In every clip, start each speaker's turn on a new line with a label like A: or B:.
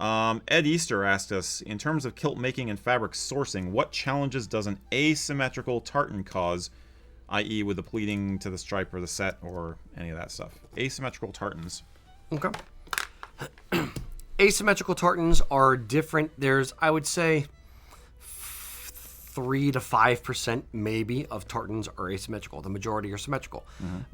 A: Ed Easter asked us, in terms of kilt making and fabric sourcing, what challenges does an asymmetrical tartan cause, i.e. with the pleating to the stripe or the set or any of that stuff? Asymmetrical tartans.
B: Okay. Asymmetrical tartans are different. There's, I would say, 3 to 5% maybe of tartans are asymmetrical. The majority are symmetrical.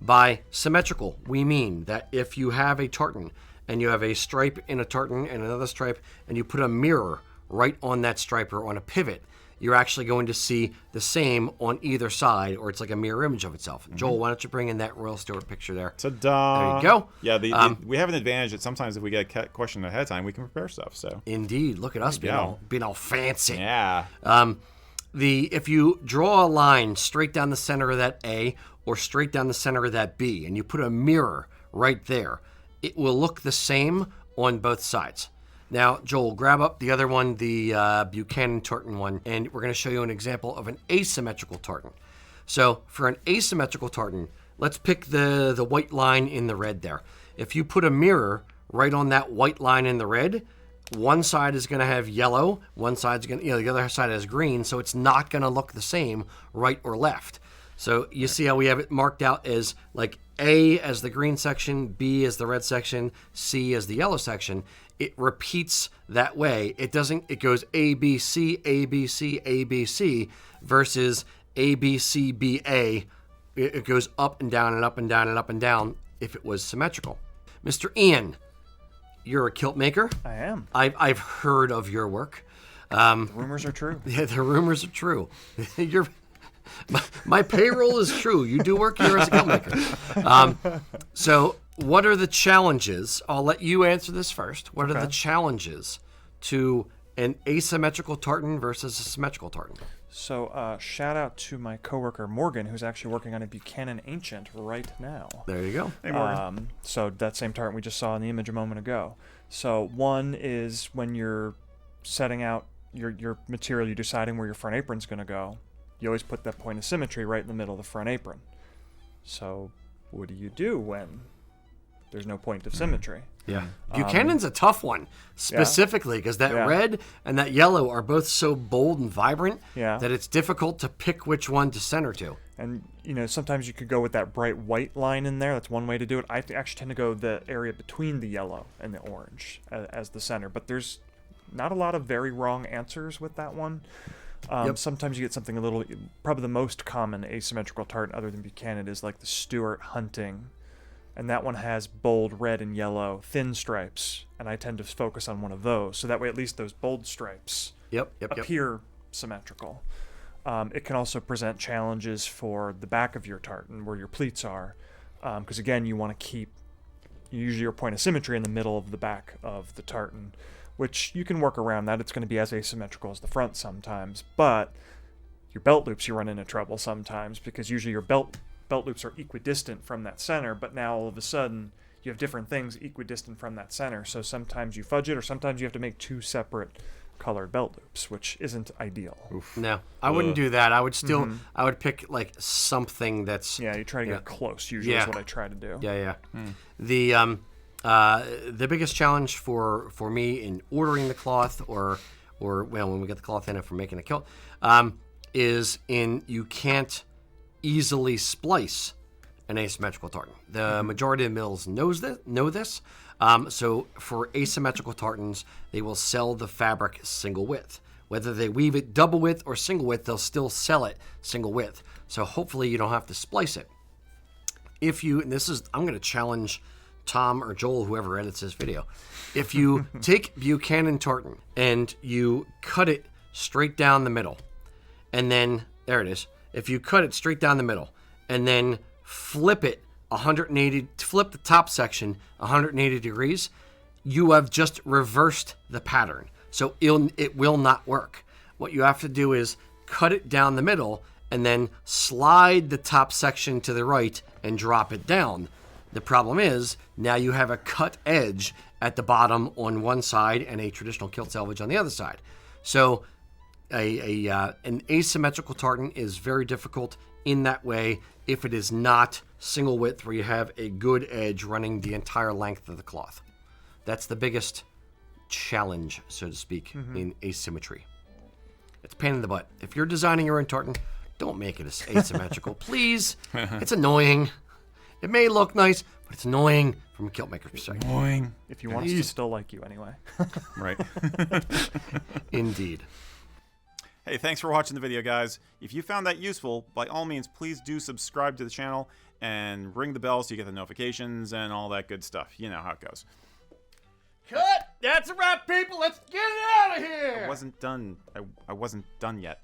B: By symmetrical, we mean that if you have a tartan and you have a stripe in a tartan and another stripe, and you put a mirror right on that stripe or on a pivot, you're actually going to see the same on either side, or it's like a mirror image of itself. Joel, why don't you bring in that Royal Stewart picture there?
A: Ta-da!
B: There you go.
A: Yeah, we have an advantage that sometimes if we get a question ahead of time, we can prepare stuff. So
B: Indeed. Look at us being all fancy.
A: yeah.
B: If you draw a line straight down the center of that A or straight down the center of that B, and you put a mirror right there, it will look the same on both sides. Now, Joel, grab up the other one, the Buchanan tartan one, and we're going to show you an example of an asymmetrical tartan. So for an asymmetrical tartan, let's pick the white line in the red there. If you put a mirror right on that white line in the red, one side is going to have yellow, one side's going to, the other side has green, so it's not going to look the same right or left. So you see how we have it marked out as like A as the green section, B as the red section, C as the yellow section. It repeats that way. It goes A, B, C, A, B, C, A, B, C versus A, B, C, B, A. It goes up and down and up and down and up and down if it was symmetrical. Mr. Ian, you're a kilt maker.
C: I am.
B: I've heard of your work.
C: The rumors are true.
B: Yeah, the rumors are true. My payroll is true. You do work here as a kilt maker. So what are the challenges? I'll let you answer this first. What are the challenges to an asymmetrical tartan versus a symmetrical tartan?
C: So shout out to my coworker Morgan, who's actually working on a Buchanan Ancient right now.
B: There you go.
A: Hey, Morgan.
C: So that same tartan we just saw in the image a moment ago. So one is when you're setting out your material, you're deciding where your front apron's going to go. You always put that point of symmetry right in the middle of the front apron. So what do you do when there's no point of symmetry?
B: Yeah. Buchanan's a tough one, specifically because that red and that yellow are both so bold and vibrant that it's difficult to pick which one to center to.
C: And, sometimes you could go with that bright white line in there. That's one way to do it. I actually tend to go the area between the yellow and the orange as the center. But there's not a lot of very wrong answers with that one. Sometimes you get something probably the most common asymmetrical tartan other than Buchanan is like the Stuart Hunting. And that one has bold red and yellow thin stripes, and I tend to focus on one of those. So that way at least those bold stripes appear symmetrical. It can also present challenges for the back of your tartan where your pleats are, because again, you want to keep usually your point of symmetry in the middle of the back of the tartan, which you can work around that. It's going to be as asymmetrical as the front sometimes, but your belt loops you run into trouble sometimes because usually your belt loops are equidistant from that center, but now all of a sudden you have different things equidistant from that center. So sometimes you fudge it, or sometimes you have to make two separate colored belt loops, which isn't ideal.
A: Oof.
B: No, I wouldn't do that. I would still, I would pick like something that's...
C: Yeah, you try to get close, usually is what I try to do.
B: Yeah. The biggest challenge for me in ordering the cloth or when we get the cloth in and for making a kilt, is you can't easily splice an asymmetrical tartan. The majority of mills know this. So for asymmetrical tartans, they will sell the fabric single width. Whether they weave it double width or single width, they'll still sell it single width. So hopefully you don't have to splice it. I'm going to challenge Tom or Joel, whoever edits this video. If you take Buchanan tartan and you cut it straight down the middle, and then, there it is. If you cut it straight down the middle and then flip the top section 180 degrees, you have just reversed the pattern. So it will not work. What you have to do is cut it down the middle and then slide the top section to the right and drop it down. The problem is now you have a cut edge at the bottom on one side and a traditional kilt selvage on the other side. So an asymmetrical tartan is very difficult in that way if it is not single width where you have a good edge running the entire length of the cloth. That's the biggest challenge, so to speak, in asymmetry. It's a pain in the butt. If you're designing your own tartan, don't make it asymmetrical, please. It's annoying. It may look nice, but it's annoying from a kilt maker's perspective.
A: Annoying.
C: If you want us to still like you anyway.
A: Right.
B: Indeed.
A: Hey, thanks for watching the video, guys. If you found that useful, by all means, please do subscribe to the channel and ring the bell so you get the notifications and all that good stuff. You know how it goes.
B: Cut! That's a wrap, people. Let's get it out of here.
A: I wasn't done. I wasn't done yet.